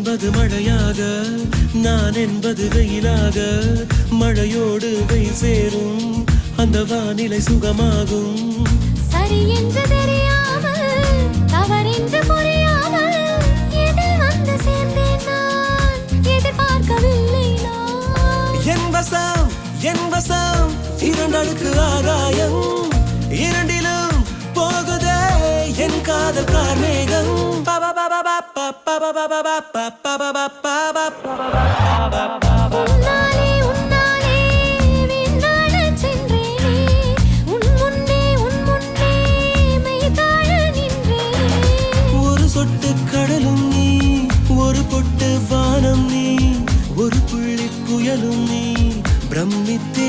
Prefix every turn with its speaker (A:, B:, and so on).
A: என்பது மழையாக, நான் என்பது வெயிலாக, மழையோடு வெயில் சேரும் அந்த வானிலை சுகமாகும்.
B: சரி என்று தெரியாமல், தவறென்று புரியாமல், எதில் வந்து சேர்ந்தேன் நான், எதிர்பார்க்கவில்லை நான்.
A: என் வசம் இரண்டடுக்கு ஆகாயம், இரண்டிலும் போகுதே என் காதல் கார்மேகம்.
B: உன்னாலே உன்னாலே விண்ணாடச் சென்றேனே, உன் முன்னே மெய்தாழ நின்றேனே.
A: ஒரு சொட்டு கடலும் நீ, ஒரு பொட்டு வானம் நீ, ஒரு புள்ளி புயலும் நீ, பிரமித்தே